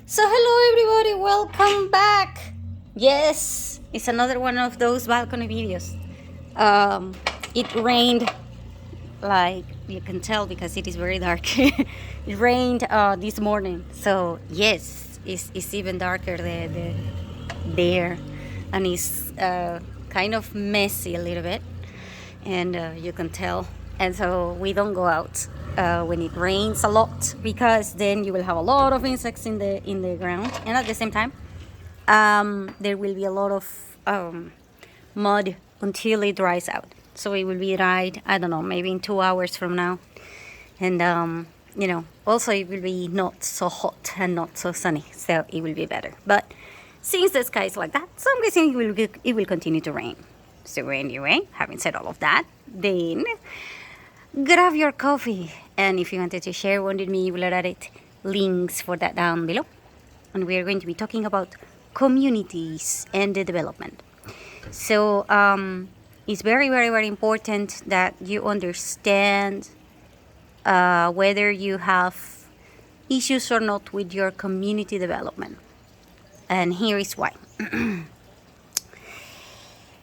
So, hello everybody, welcome back. Yes, it's another one of those balcony videos. Um, it rained, like you can tell because it is very dark. It rained this morning, so yes, it's even darker there, and it's kind of messy a little bit, and you can tell. And so we don't go out when it rains a lot because then you will have a lot of insects in the ground, and at the same time, there will be a lot of mud until it dries out. So it will be dried, I don't know, maybe in 2 hours from now, and also it will be not so hot and not so sunny, so it will be better. But since the sky is like that, so I'm guessing it will continue to rain. So anyway, having said all of that, then grab your coffee, and if you wanted to share one with me, we'll add it links for that down below. And we are going to be talking about communities and the development. So it's very, very, very important that you understand whether you have issues or not with your community development. And here is why.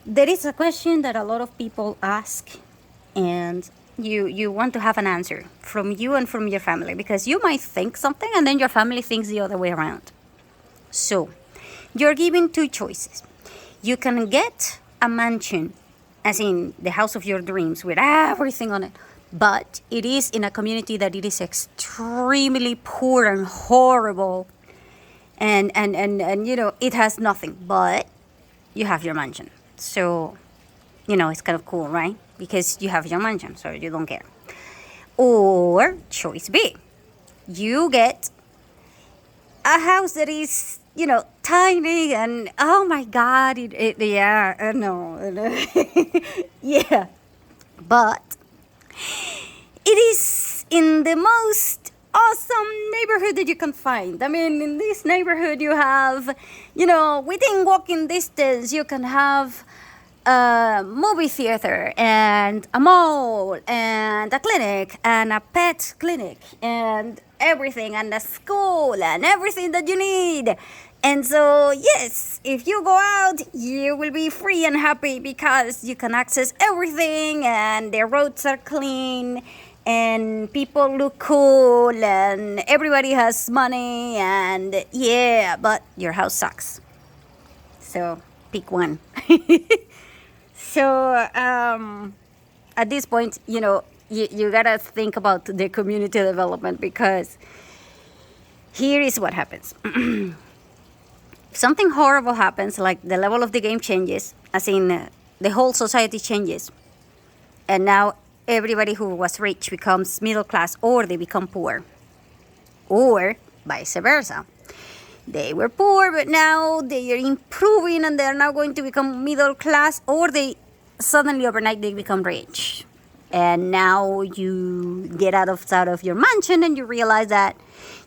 There is a question that a lot of people ask, and you want to have an answer from you and from your family, because you might think something and then your family thinks the other way around. So you're given two choices. You can get a mansion, as in the house of your dreams, with everything on it, but it is in a community that it is extremely poor and horrible, and it has nothing, but you have your mansion. So it's kind of cool, right? Because you have your mansion, so you don't care. Or choice B, you get a house that is tiny, and oh my god, no. Yeah, but it is in the most awesome neighborhood that you can find. I mean, in this neighborhood you have, within walking distance, you can have a movie theater and a mall and a clinic and a pet clinic and everything, and a school and everything that you need. And so, yes, if you go out, you will be free and happy because you can access everything, and the roads are clean, and people look cool, and everybody has money, and yeah, but your house sucks. So, pick one. So, at this point, you gotta think about the community development, because here is what happens. If something horrible happens, like the level of the game changes, as in the whole society changes, and now everybody who was rich becomes middle class, or they become poor, or vice versa. They were poor, but now they are improving and they're now going to become middle class, or they suddenly overnight they become rich. And now you get out of your mansion and you realize that,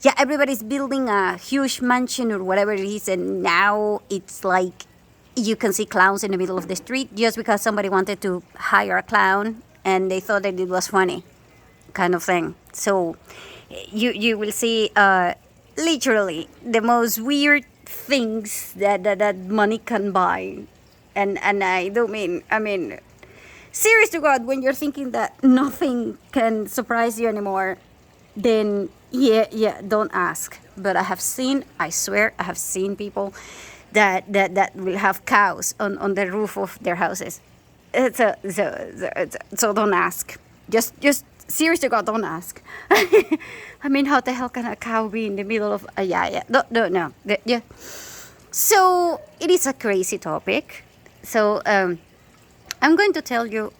yeah, everybody's building a huge mansion or whatever it is, and now it's like you can see clowns in the middle of the street just because somebody wanted to hire a clown and they thought that it was funny, kind of thing. So you will see literally the most weird things that money can buy. And I don't mean, serious to God, when you're thinking that nothing can surprise you anymore, then yeah, don't ask. But I swear, I have seen people that will have cows on the roof of their houses. So don't ask. Just serious to God, don't ask. I mean, how the hell can a cow be in the middle of yeah? No. Yeah. So it is a crazy topic. So I'm going to tell you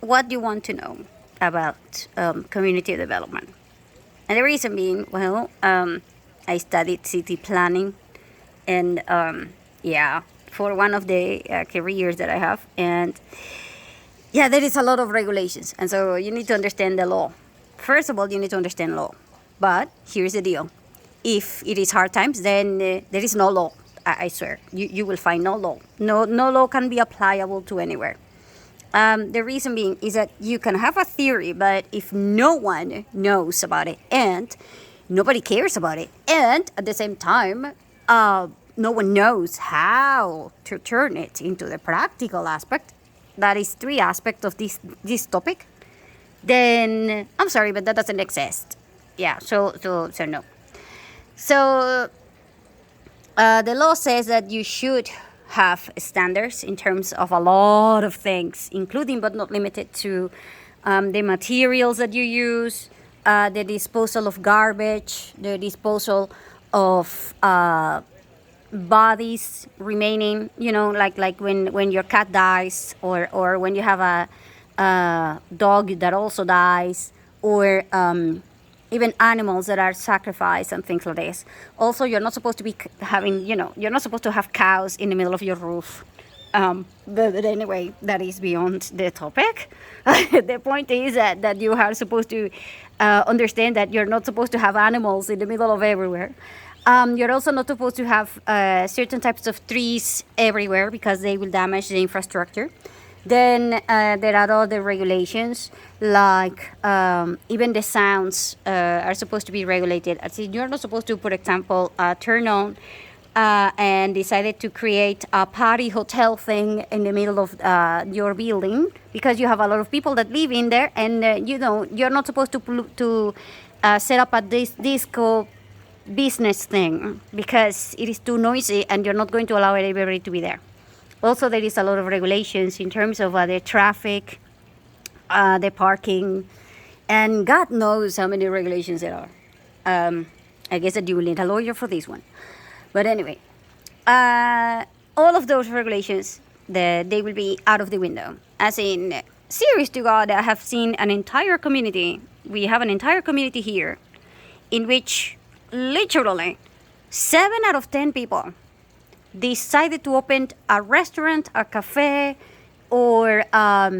what you want to know about community development. And the reason being, well, I studied city planning, and for one of the careers that I have, and yeah, there is a lot of regulations, and so you need to understand the law. First of all, you need to understand law. But here's the deal: if it is hard times, then there is no law. I swear, you will find no law. No law can be applicable to anywhere. The reason being is that you can have a theory, but if no one knows about it, and nobody cares about it. And at the same time, no one knows how to turn it into the practical aspect. That is three aspects of this topic. Then I'm sorry, but that doesn't exist. Yeah. So no. So the law says that you should have standards in terms of a lot of things, including but not limited to the materials that you use, the disposal of garbage, the disposal of bodies remaining, like when your cat dies, or when you have a dog that also dies, or even animals that are sacrificed and things like this. Also, you're not supposed to be having, you're not supposed to have cows in the middle of your roof. But anyway, that is beyond the topic. The point is that you are supposed to understand that you're not supposed to have animals in the middle of everywhere. You're also not supposed to have certain types of trees everywhere because they will damage the infrastructure. Then there are other regulations, like even the sounds are supposed to be regulated. As in, you're not supposed to, for example, turn on and decided to create a party hotel thing in the middle of your building because you have a lot of people that live in there, and you're not supposed to set up a disco business thing because it is too noisy and you're not going to allow everybody to be there. Also, there is a lot of regulations in terms of the traffic, the parking, and God knows how many regulations there are. I guess that you will need a lawyer for this one. But anyway, all of those regulations, they will be out of the window. As in, serious to God, I have seen an entire community. We have an entire community here in which literally 7 out of 10 people decided to open a restaurant, a cafe, or a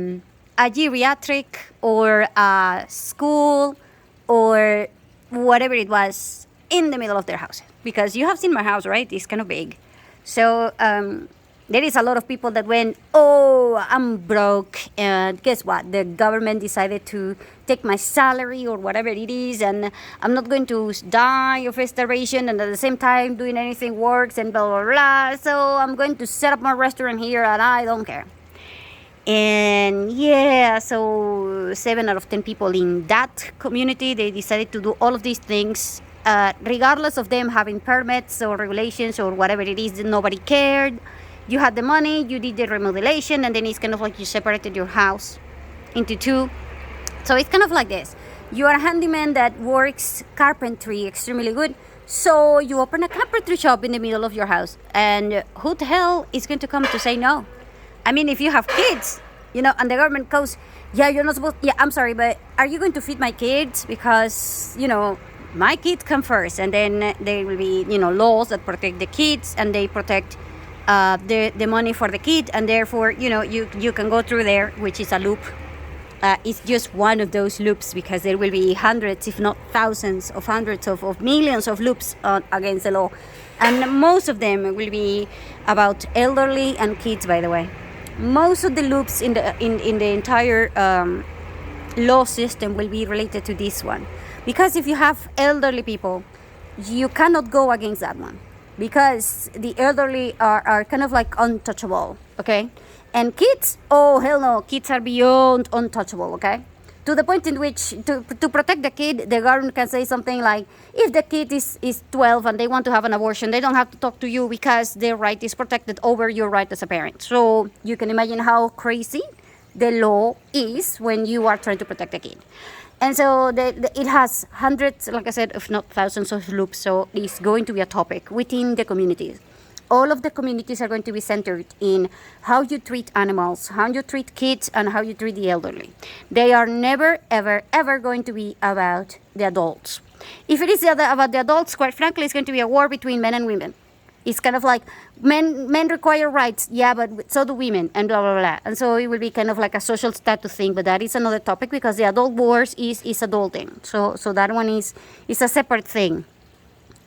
geriatric, or a school, or whatever it was in the middle of their house. Because you have seen my house, right? It's kind of big. So there is a lot of people that went, oh, I'm broke, and guess what? The government decided to take my salary or whatever it is, and I'm not going to die of starvation, and at the same time doing anything works, and blah, blah, blah. So I'm going to set up my restaurant here, and I don't care. And yeah, so 7 out of 10 people in that community, they decided to do all of these things, regardless of them having permits or regulations or whatever it is. Nobody cared. You had the money, you did the remodelation, and then it's kind of like you separated your house into two. So it's kind of like this. You are a handyman that works carpentry extremely good. So you open a carpentry shop in the middle of your house. And who the hell is going to come to say no? I mean, if you have kids, and the government goes, yeah, you're not supposed, yeah, I'm sorry, but are you going to feed my kids? Because, my kids come first. And then there will be, laws that protect the kids, and they protect the money for the kid, and therefore you can go through there, which is a loop. It's just one of those loops, because there will be hundreds, if not thousands of hundreds of millions of loops against the law, and most of them will be about elderly and kids. By the way, most of the loops in the entire law system will be related to this one, because if you have elderly people, you cannot go against that one, because the elderly are kind of like untouchable, okay? And kids, oh hell no, kids are beyond untouchable, okay? To the point in which, to protect the kid, the government can say something like, if the kid is 12 and they want to have an abortion, they don't have to talk to you because their right is protected over your right as a parent. So you can imagine how crazy the law is when you are trying to protect the kid. And so it has hundreds, like I said, if not thousands of loops. So it's going to be a topic within the communities. All of the communities are going to be centered in how you treat animals, how you treat kids, and how you treat the elderly. They are never, ever, ever going to be about the adults. If it is about the adults, quite frankly, it's going to be a war between men and women. It's kind of like men require rights, yeah, but so do women, and blah, blah, blah. And so it will be kind of like a social status thing, but that is another topic, because the adult wars is adulting. So that one is a separate thing.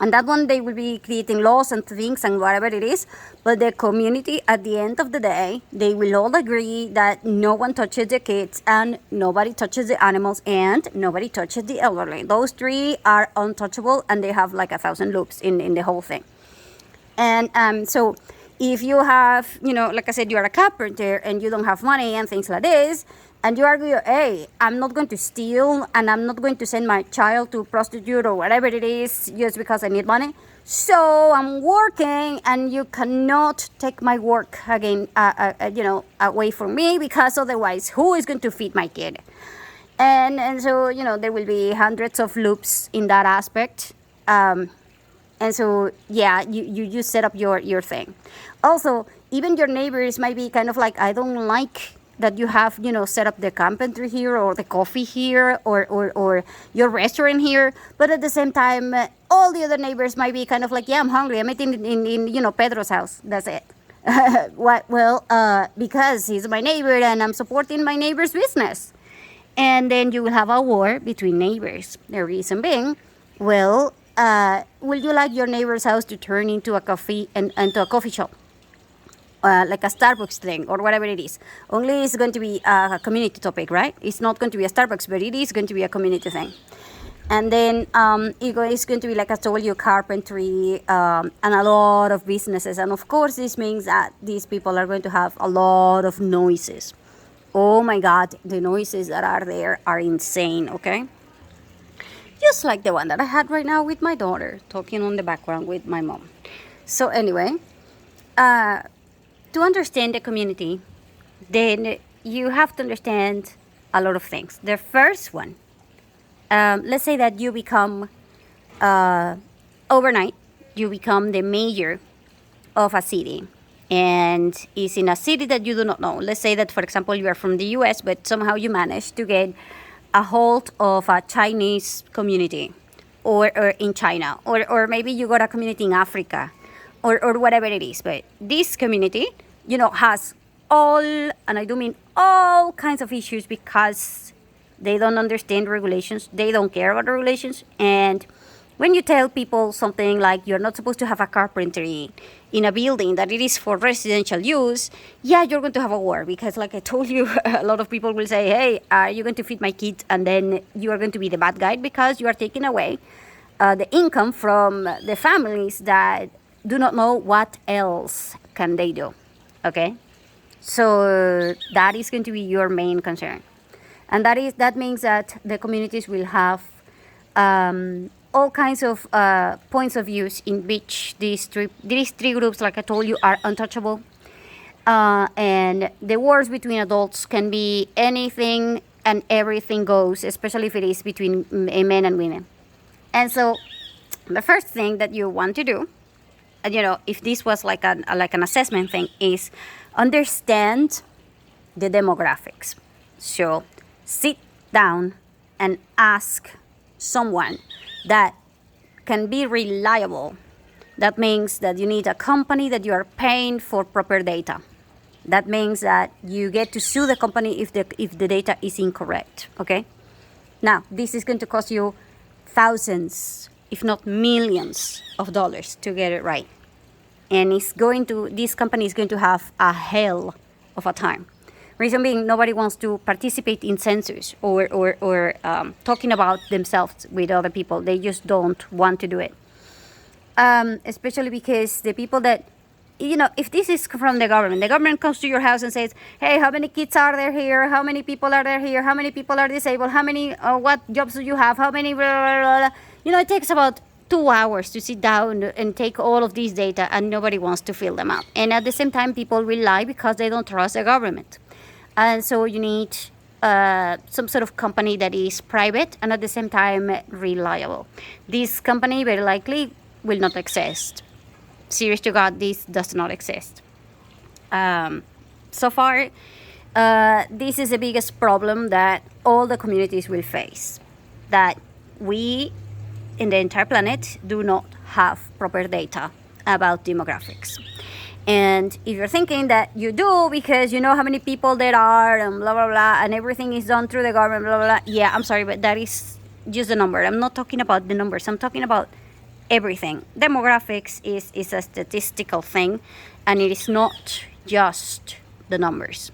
And that one, they will be creating laws and things and whatever it is. But the community, at the end of the day, they will all agree that no one touches the kids and nobody touches the animals and nobody touches the elderly. Those three are untouchable, and they have like 1,000 loops in the whole thing. And so if you have, like I said, you're a carpenter and you don't have money and things like this, and you argue, hey, I'm not going to steal and I'm not going to send my child to prostitute or whatever it is just because I need money. So I'm working, and you cannot take my work again, away from me, because otherwise, who is going to feed my kid? And so, there will be hundreds of loops in that aspect. And so, yeah, you just set up your thing. Also, even your neighbors might be kind of like, I don't like that you have, set up the carpentry here or the coffee here or your restaurant here. But at the same time, all the other neighbors might be kind of like, yeah, I'm hungry. I'm eating in Pedro's house. That's it. What? Well, because he's my neighbor and I'm supporting my neighbor's business. And then you will have a war between neighbors. The reason being, well, will you like your neighbor's house to turn into a coffee shop? Like a Starbucks thing or whatever it is. Only it's going to be a community topic, right? It's not going to be a Starbucks, but it is going to be a community thing. And then it's going to be, like I told you, carpentry and a lot of businesses. And of course, this means that these people are going to have a lot of noises. Oh my God, the noises that are there are insane, okay? Just like the one that I had right now with my daughter, talking on the background with my mom. So anyway, to understand the community, then you have to understand a lot of things. The first one, let's say that you become, overnight, you become the mayor of a city. And it's in a city that you do not know. Let's say that, for example, you are from the US, but somehow you manage to get a hold of a Chinese community or in China. Or maybe you got a community in Africa. Or whatever it is. But this community, has all, and I do mean all kinds of issues, because they don't understand regulations. They don't care about the regulations. And when you tell people something like you're not supposed to have a carpentry in a building, that it is for residential use, yeah, you're going to have a war. Because like I told you, a lot of people will say, hey, are you going to feed my kids? And then you are going to be the bad guy because you are taking away the income from the families that do not know what else can they do, okay? So that is going to be your main concern. And that means that the communities will have all kinds of points of views in which these three groups, like I told you, are untouchable. And the wars between adults can be anything and everything goes, especially if it is between men and women. And so the first thing that you want to do, if this was like an assessment thing, is understand the demographics. So sit down and ask someone that can be reliable. That means that you need a company that you are paying for proper data. That means that you get to sue the company if the data is incorrect, okay? Now, this is going to cost you thousands, if not millions of dollars to get it right. And this company is going to have a hell of a time. Reason being, nobody wants to participate in census or talking about themselves with other people. They just don't want to do it. Especially because the people that, if this is from the government comes to your house and says, hey, how many kids are there here? How many people are there here? How many people are disabled? How many, what jobs do you have? How many, blah, blah, blah. It takes about 2 hours to sit down and take all of these data, and nobody wants to fill them out. And at the same time, people will lie because they don't trust the government. And so you need some sort of company that is private and at the same time reliable. This company very likely will not exist. Serious to God, this does not exist. So far, this is the biggest problem that all the communities will face. That we in the entire planet do not have proper data about demographics. And if you're thinking that you do because you know how many people there are and blah, blah, blah, and everything is done through the government, blah, blah, blah, yeah, I'm sorry, but that is just a number. I'm not talking about the numbers. I'm talking about everything. Demographics is a statistical thing, and it is not just the numbers.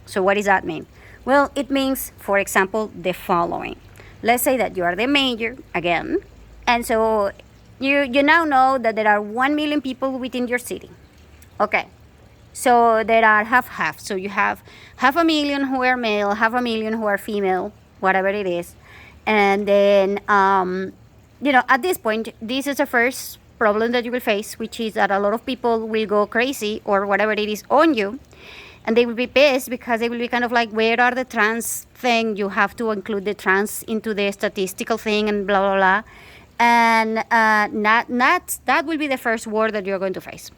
So what does that mean? Well, it means, for example, the following. Let's say that you are the mayor again, and so you now know that there are 1 million people within your city. Okay, so there are half. So you have 500,000 who are male, 500,000 who are female, whatever it is. And then, at this point, this is the first problem that you will face, which is that a lot of people will go crazy or whatever it is on you. And they will be pissed because they will be kind of like, where are the trans thing? You have to include the trans into the statistical thing and blah, blah, blah. And that will be the first word that you're going to face.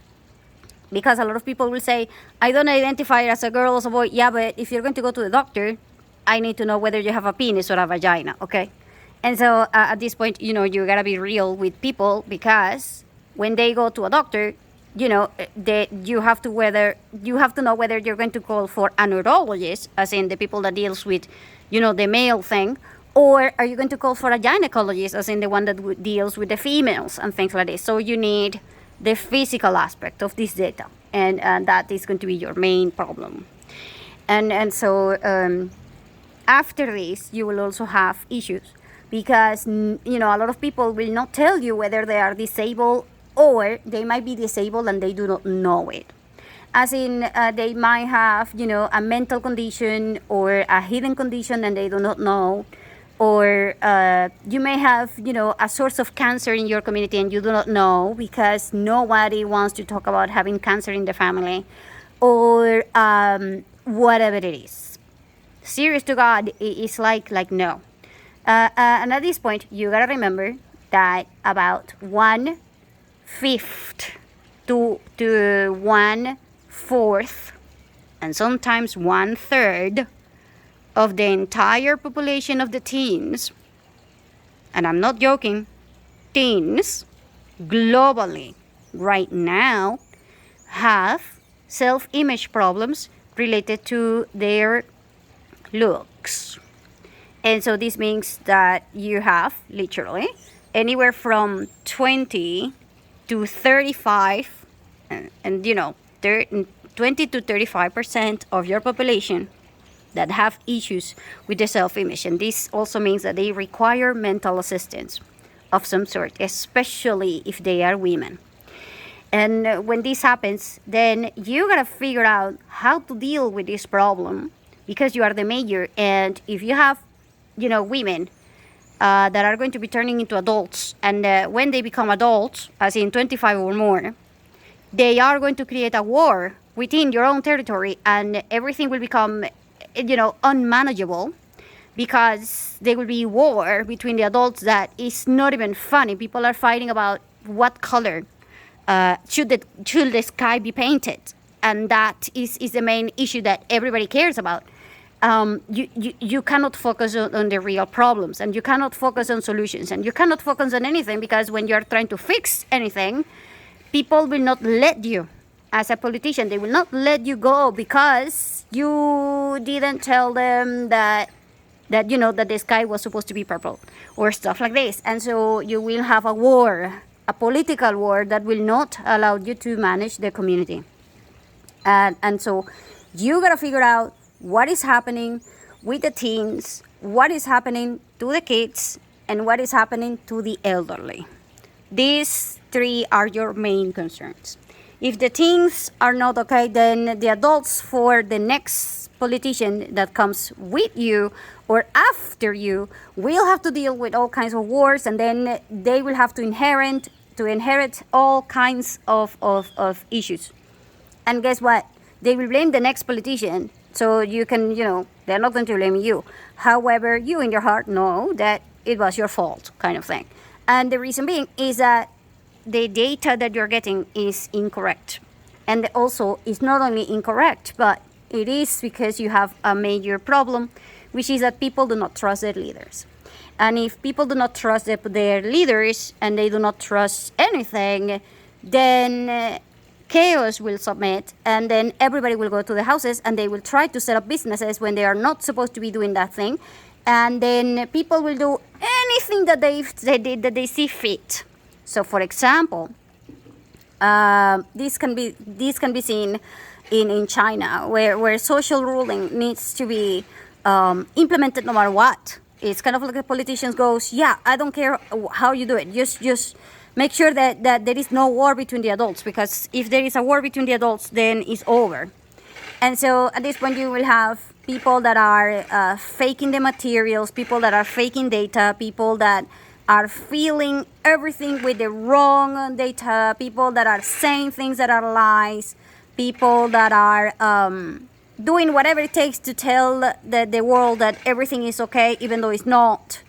Because a lot of people will say, I don't identify as a girl or a boy. Yeah, but if you're going to go to the doctor, I need to know whether you have a penis or a vagina, okay? And so at this point, you gotta be real with people, because when they go to a doctor, you have to know whether you're going to call for a neurologist, as in the people that deals with, the male thing, or are you going to call for a gynecologist, as in the one that deals with the females and things like this. So you need the physical aspect of this data, and that is going to be your main problem. And so after this, you will also have issues, because a lot of people will not tell you whether they are disabled, or they might be disabled and they do not know it. As in, they might have a mental condition or a hidden condition and they do not know. Or you may have, a source of cancer in your community and you do not know, because nobody wants to talk about having cancer in the family, or whatever it is. Serious to God, it's like no. And at this point, you gotta remember that about 1/5 to 1/4, and sometimes 1/3 of the entire population of the teens, and I'm not joking, teens globally right now have self-image problems related to their looks. And so this means that you have literally anywhere from 20 to 35 and 20 to 35% of your population that have issues with the self-image. And this also means that they require mental assistance of some sort, especially if they are women. And when this happens, then you gotta figure out how to deal with this problem, because you are the mayor. And if you have, women that are going to be turning into adults, and when they become adults, as in 25 or more, they are going to create a war within your own territory, and everything will become unmanageable, because there will be war between the adults that is not even funny. People are fighting about what color should the sky be painted, and that is the main issue that everybody cares about. You cannot focus on the real problems, and you cannot focus on solutions, and you cannot focus on anything, because when you're trying to fix anything, people will not let you. As a politician, they will not let you go, because you didn't tell them that the sky was supposed to be purple or stuff like this. And so you will have a war, a political war, that will not allow you to manage the community. And so you gotta figure out what is happening with the teens, what is happening to the kids, and what is happening to the elderly. These three are your main concerns. If the teens are not okay, then the adults for the next politician that comes with you or after you will have to deal with all kinds of wars, and then they will have to inherit all kinds of issues. And guess what? They will blame the next politician. So you can, they're not going to blame you. However, you in your heart know that it was your fault, kind of thing. And the reason being is that the data that you're getting is incorrect. And also, it's not only incorrect, but it is because you have a major problem, which is that people do not trust their leaders. And if people do not trust their leaders, and they do not trust anything, then chaos will submit, and then everybody will go to the houses, and they will try to set up businesses when they are not supposed to be doing that thing. And then people will do anything that they see fit So, for example, this can be seen in China, where social ruling needs to be implemented no matter what. It's kind of like the politicians goes, yeah, I don't care how you do it. Just make sure that there is no war between the adults, because if there is a war between the adults, then it's over. And so at this point, you will have people that are faking the materials, people that are faking data, people that are filling everything with the wrong data, people that are saying things that are lies, people that are doing whatever it takes to tell the world that everything is okay, even though it's not.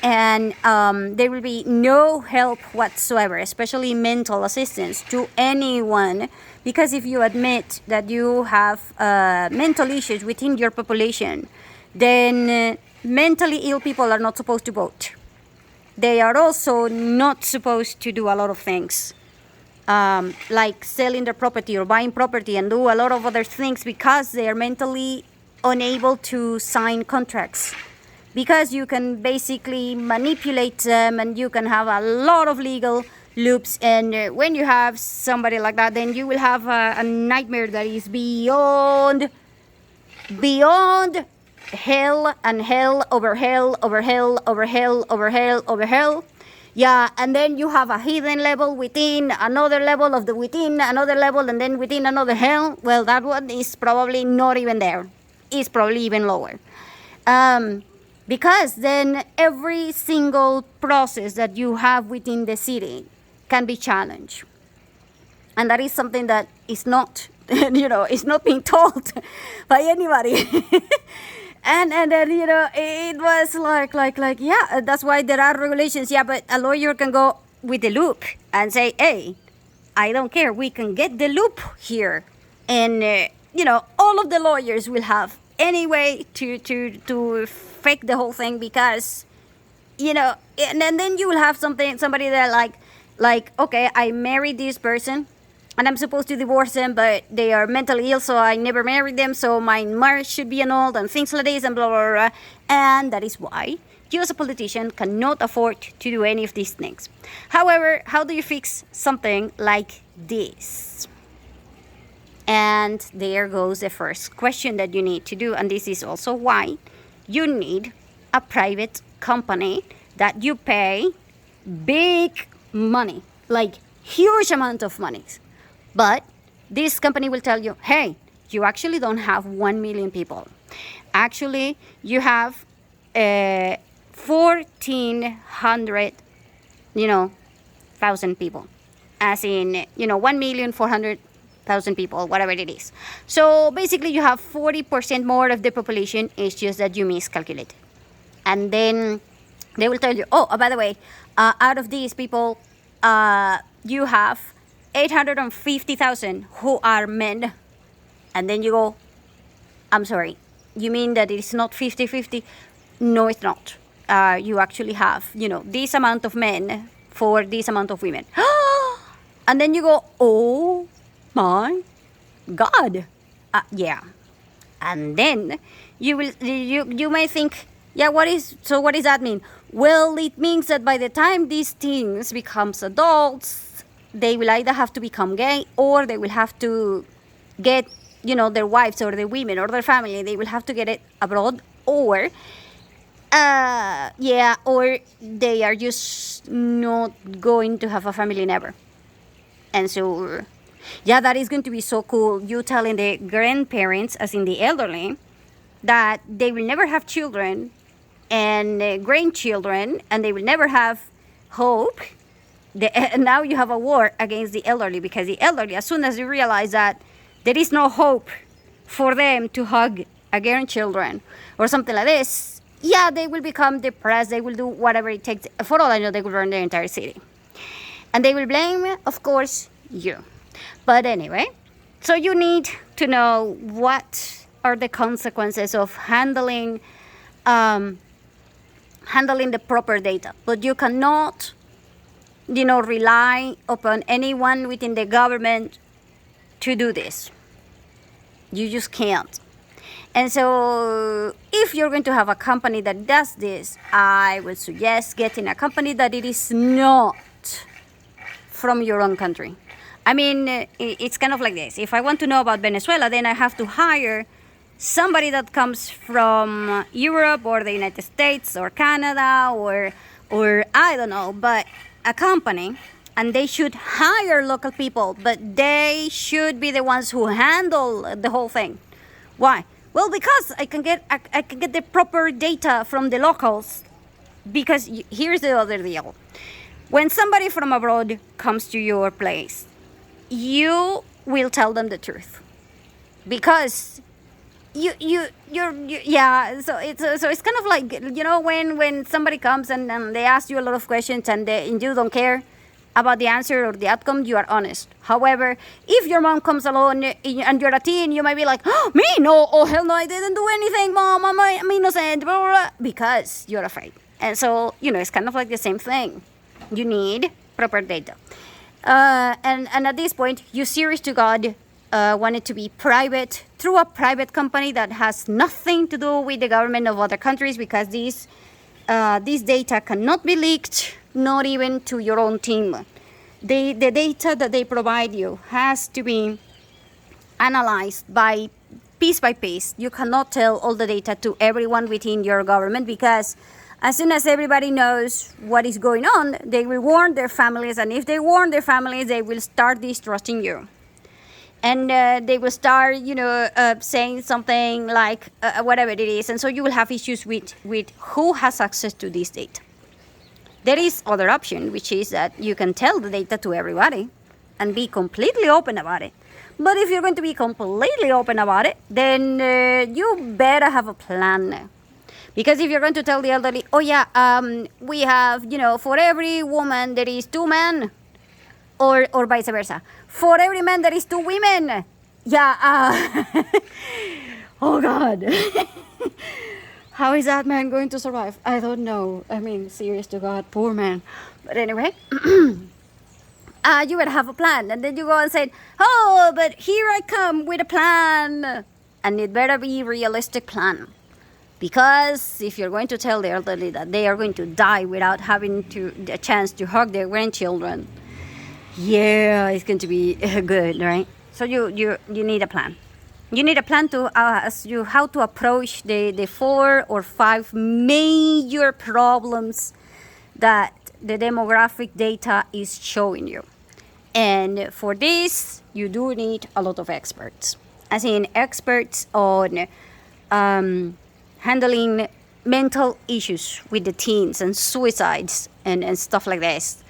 And there will be no help whatsoever, especially mental assistance to anyone, because if you admit that you have mental issues within your population, then mentally ill people are not supposed to vote. They are also not supposed to do a lot of things, like selling their property or buying property and do a lot of other things, because they are mentally unable to sign contracts. Because you can basically manipulate them and you can have a lot of legal loops. And when you have somebody like that, then you will have a nightmare that is beyond hell and hell over hell over hell over hell over hell over hell. Yeah, and then you have a hidden level within another level of the within another level, and then within another hell. Well, that one is probably not even there. It's probably even lower. Because then every single process that you have within the city can be challenged. And that is something that is not, it's not being told by anybody. And then, it was like, yeah, that's why there are regulations. Yeah, but a lawyer can go with the loop and say, hey, I don't care. We can get the loop here. And, all of the lawyers will have any way to fake the whole thing, because, and then you will have somebody that like, okay, I married this person and I'm supposed to divorce them, but they are mentally ill, so I never married them, so my marriage should be annulled and things like this and blah, blah, blah. And that is why you as a politician cannot afford to do any of these things. However, how do you fix something like this? And there goes the first question that you need to do. And this is also why you need a private company that you pay big money, like huge amount of money. But this company will tell you, hey, you actually don't have 1 million people. Actually, you have 1,400, thousand people. As in, 1,400,000 people, whatever it is. So basically you have 40% more of the population. It's just that you miscalculated. And then they will tell you, oh, by the way, out of these people, you have 850,000 who are men. And then you go, I'm sorry, you mean that it's not 50-50? No, it's not. You actually have, this amount of men for this amount of women. And then you go, oh my God. Yeah. And then you may think, yeah, what does that mean? Well, it means that by the time these teens becomes adults, they will either have to become gay, or they will have to get, their wives or their women or their family, they will have to get it abroad, or or they are just not going to have a family never. And so, yeah, that is going to be so cool. You telling the grandparents, as in the elderly, that they will never have children and grandchildren, and they will never have hope. Now you have a war against the elderly, because the elderly, as soon as you realize that there is no hope for them to hug a grandchildren or something like this, yeah, they will become depressed. They will do whatever it takes. For all I know, they will burn the entire city. And they will blame, of course, you. But anyway, so you need to know what are the consequences of handling the proper data. But you cannot, rely upon anyone within the government to do this. You just can't. And so if you're going to have a company that does this, I would suggest getting a company that it is not from your own country. I mean, it's kind of like this. If I want to know about Venezuela, then I have to hire somebody that comes from Europe or the United States or Canada or I don't know, but a company, and they should hire local people, but they should be the ones who handle the whole thing. Why? Well, because I can get the proper data from the locals. Because here's the other deal. When somebody from abroad comes to your place, you will tell them the truth. Because yeah, so it's kind of like, when somebody comes and they ask you a lot of questions and you don't care about the answer or the outcome, you are honest. However, if your mom comes along and you're a teen, you might be like, oh, me? No, oh hell no, I didn't do anything, mom, I'm innocent, blah, blah, blah, because you're afraid. And so, it's kind of like the same thing. You need proper data. And at this point, you serious to God want it to be private, through a private company that has nothing to do with the government of other countries, because this data cannot be leaked, not even to your own team. The data that they provide you has to be analyzed by piece. You cannot tell all the data to everyone within your government, because as soon as everybody knows what is going on, they will warn their families, and if they warn their families, they will start distrusting you. And they will start, saying something like whatever it is, and so you will have issues with who has access to this data. There is other option, which is that you can tell the data to everybody and be completely open about it. But if you're going to be completely open about it, then you better have a plan. Because if you're going to tell the elderly, oh yeah, we have, for every woman there is 2 men, or vice versa. For every man there is 2 women. Yeah, oh God. How is that man going to survive? I don't know. I mean, serious to God, poor man. But anyway, you would have a plan. And then you go and say, oh, but here I come with a plan. And it better be a realistic plan. Because if you're going to tell the elderly that they are going to die without having a chance to hug their grandchildren, yeah, it's going to be good, right? So you need a plan. You need a plan to how to approach the 4 or 5 major problems that the demographic data is showing you. And for this, you do need a lot of experts. As in experts on handling mental issues with the teens and suicides and stuff like this.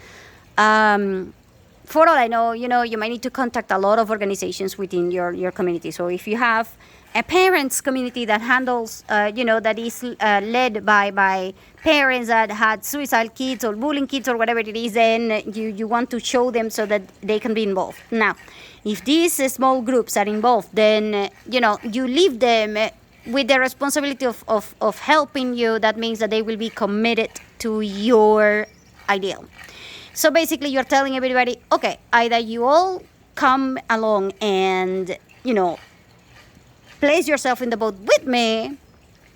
For all I know, you might need to contact a lot of organizations within your community. So if you have a parents community that handles, that is led by parents that had suicidal kids or bullying kids or whatever it is, then you want to show them so that they can be involved. Now, if these small groups are involved, then, you leave them with the responsibility of helping you. That means that they will be committed to your ideal. So basically, you're telling everybody, okay, either you all come along and, place yourself in the boat with me,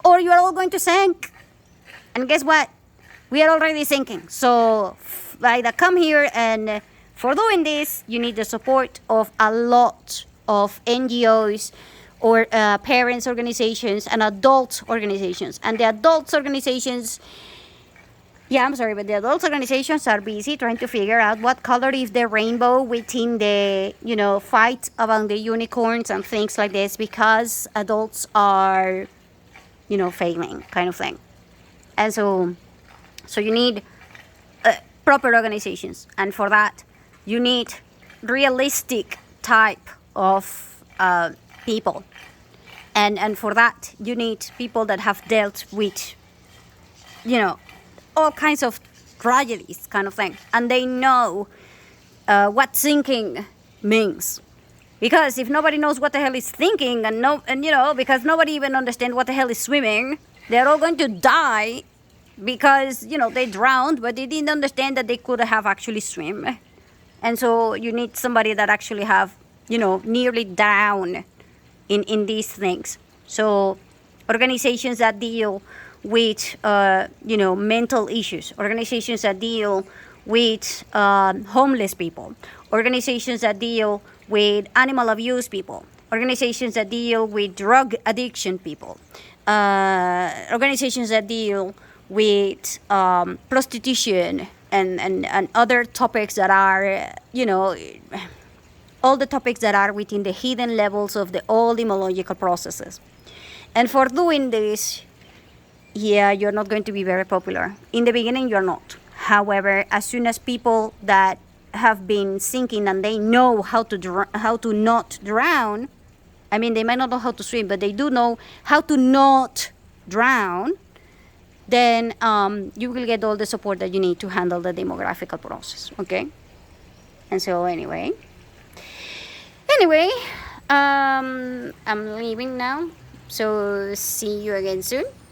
or you are all going to sink. And guess what? We are already sinking. So either come here, and for doing this, you need the support of a lot of NGOs or parents organizations and adult organizations. And the adults organizations, yeah, I'm sorry, but the adult organizations are busy trying to figure out what color is the rainbow within the, fight among the unicorns and things like this, because adults are, failing kind of thing. And so you need proper organizations. And for that, you need realistic type of people. And for that, you need people that have dealt with, all kinds of tragedies kind of thing, and they know what thinking means. Because if nobody knows what the hell is thinking, because nobody even understands what the hell is swimming, they're all going to die because they drowned, but they didn't understand that they could have actually swim. And so you need somebody that actually have nearly down in these things. So organizations that deal with mental issues, organizations that deal with homeless people, organizations that deal with animal abuse people, organizations that deal with drug addiction people, organizations that deal with prostitution and other topics that are, all the topics that are within the hidden levels of the old immunological processes. And for doing this, yeah, you're not going to be very popular. In the beginning, you're not. However, as soon as people that have been sinking and they know how to not drown, I mean, they might not know how to swim, but they do know how to not drown, then you will get all the support that you need to handle the demographical process, okay? And so anyway, I'm leaving now. So see you again soon.